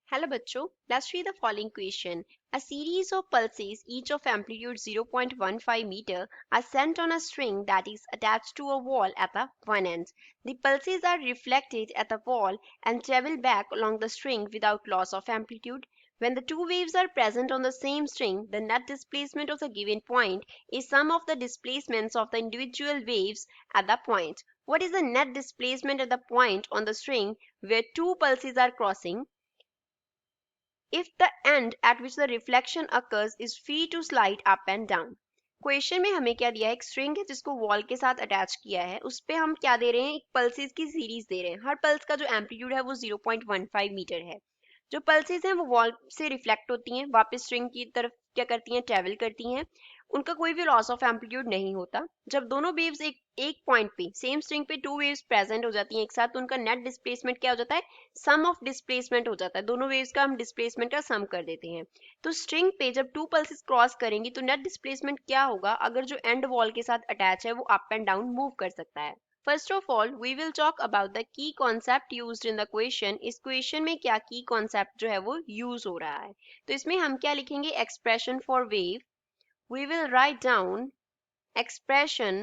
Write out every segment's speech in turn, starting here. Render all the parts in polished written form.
Hello बच्चों, let's read the following question. A series of pulses, each of amplitude 0.15 meter, are sent on a string that is attached to a wall at the one end. The pulses are reflected at the wall and travel back along the string without loss of amplitude. When the two waves are present on the same string, the net displacement of the given point is sum of the displacements of the individual waves at the point. What is the net displacement at the point on the string where two pulses are crossing? If the end at which the reflection occurs is free to slide up and down. Question में हमें क्या दिया है, एक string है जिसको wall के साथ अटैच किया है, उस पे हम क्या दे रहे हैं, एक पल्सेस की सीरीज दे रहे हैं. हर पल्स का जो एम्पलीट्यूड है वो 0.15 मीटर है. जो पल्सेस हैं वो वॉल से रिफ्लेक्ट होती हैं, वापस स्ट्रिंग की तरफ क्या करती हैं, ट्रेवल करती हैं. उनका कोई भी लॉस ऑफ एम्पलीट्यूड नहीं होता. जब दोनों वेव्स एक पॉइंट पे सेम स्ट्रिंग पे टू वेव्स प्रेजेंट हो जाती हैं एक साथ, तो उनका नेट डिस्प्लेसमेंट क्या हो जाता है, सम ऑफ डिस्प्लेसमेंट हो जाता है. दोनों वेव्स का हम डिस्प्लेसमेंट का सम कर देते हैं. तो स्ट्रिंग पे जब टू पल्सेस क्रॉस करेंगी तो नेट डिस्प्लेसमेंट क्या होगा, अगर जो एंड वॉल के साथ अटैच है वो अप एंड डाउन मूव कर सकता है. First of all, we will talk about the key concept used in the question. इस क्वेश्चन में क्या की कॉन्सेप्ट जो है वो यूज हो रहा है. तो इसमें हम क्या लिखेंगे, expression for wave. We will write down expression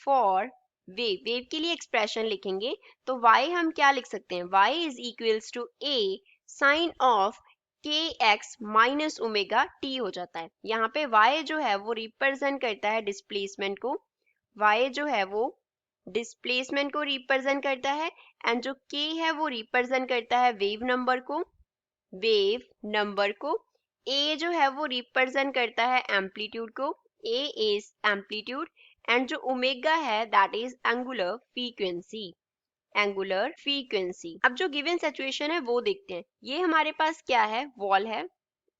for wave. Wave के लिए एक्सप्रेशन लिखेंगे. तो y हम क्या लिख सकते हैं, y is equals to a sin of kx minus omega t हो जाता है. यहाँ पे y जो है वो रिप्रेजेंट करता है डिस्प्लेसमेंट को, y जो है वो डिस्प्लेसमेंट को रिप्रेजेंट करता है, एंड जो k है वो रिप्रेजेंट करता है वेव नंबर को, a जो है वो रिप्रेजेंट करता है एम्पलीट्यूड को, a इज एम्पलीट्यूड, एंड जो ओमेगा है दैट इज एंगुलर फ्रीक्वेंसी. अब जो गिवन सिचुएशन है वो देखते हैं. ये हमारे पास क्या है, वॉल है.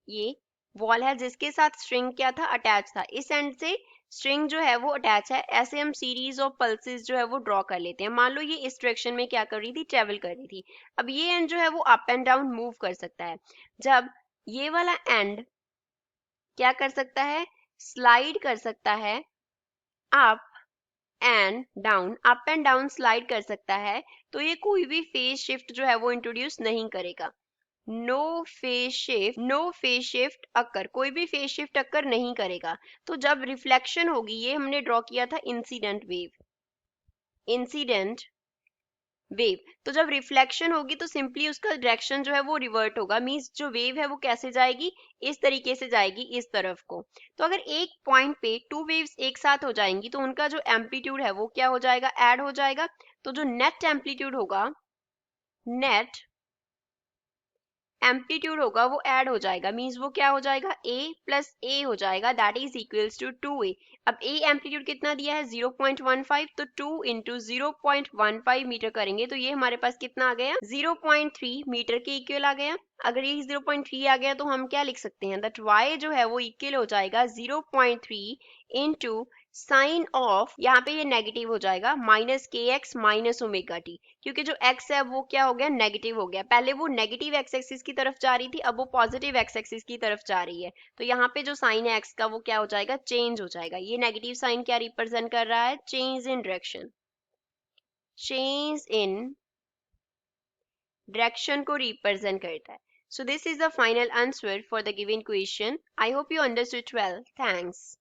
ये वॉल है जिसके साथ स्ट्रिंग क्या था, अटैच था. इस एंड से स्ट्रिंग जो है वो अटैच है. ऐसे हम सीरीज ऑफ पल्सेस जो है वो ड्रॉ कर लेते हैं. मान लो ये इस डायरेक्शन में क्या कर रही थी, ट्रेवल कर रही थी. अब ये एंड जो है वो अप एंड डाउन मूव कर सकता है. जब ये वाला एंड क्या कर सकता है, स्लाइड कर सकता है अप एंड डाउन स्लाइड कर सकता है, तो ये कोई भी फेज शिफ्ट जो है वो इंट्रोड्यूस नहीं करेगा. नो फेज शिफ्ट अकर, कोई भी फेज शिफ्ट अकर नहीं करेगा. तो जब रिफ्लेक्शन होगी, ये हमने ड्रॉ किया था इंसिडेंट वेव. तो जब रिफ्लेक्शन होगी तो सिंपली उसका डायरेक्शन जो है वो रिवर्ट होगा. मींस जो वेव है वो कैसे जाएगी, इस तरीके से जाएगी, इस तरफ को. तो अगर एक पॉइंट पे टू वेव्स एक साथ हो जाएंगी तो उनका जो एम्पलीट्यूड है वो क्या हो जाएगा, ऐड हो जाएगा. तो जो नेट एम्पलीट्यूड होगा, वो ऐड हो जाएगा. मींस वो क्या हो जाएगा, a प्लस a हो जाएगा, that is equals to 2a. अब a एम्पलीट्यूड कितना दिया है, 0.15, तो 2 इंटू 0.15 मीटर करेंगे तो ये हमारे पास कितना आ गया, 0.3 मीटर के इक्वल आ गया. अगर ये 0.3 आ गया तो हम क्या लिख सकते हैं, दैट y जो है वो इक्वल हो जाएगा 0.3 इंटू साइन ऑफ, यहाँ पे ये नेगेटिव हो जाएगा, माइनस के एक्स माइनस ओमेगा टी. क्योंकि जो x है वो क्या हो गया, नेगेटिव हो गया. पहले वो नेगेटिव एक्स एक्सिस की तरफ जा रही थी, अब वो पॉजिटिव एक्स एक्सिस की तरफ जा रही है. तो यहाँ पे जो साइन है x का वो क्या हो जाएगा, चेंज हो जाएगा. ये नेगेटिव साइन क्या रिप्रेजेंट कर रहा है, चेंज इन डायरेक्शन को रिप्रेजेंट करता है. So this is the final answer for the given question. I hope you understood well. Thanks.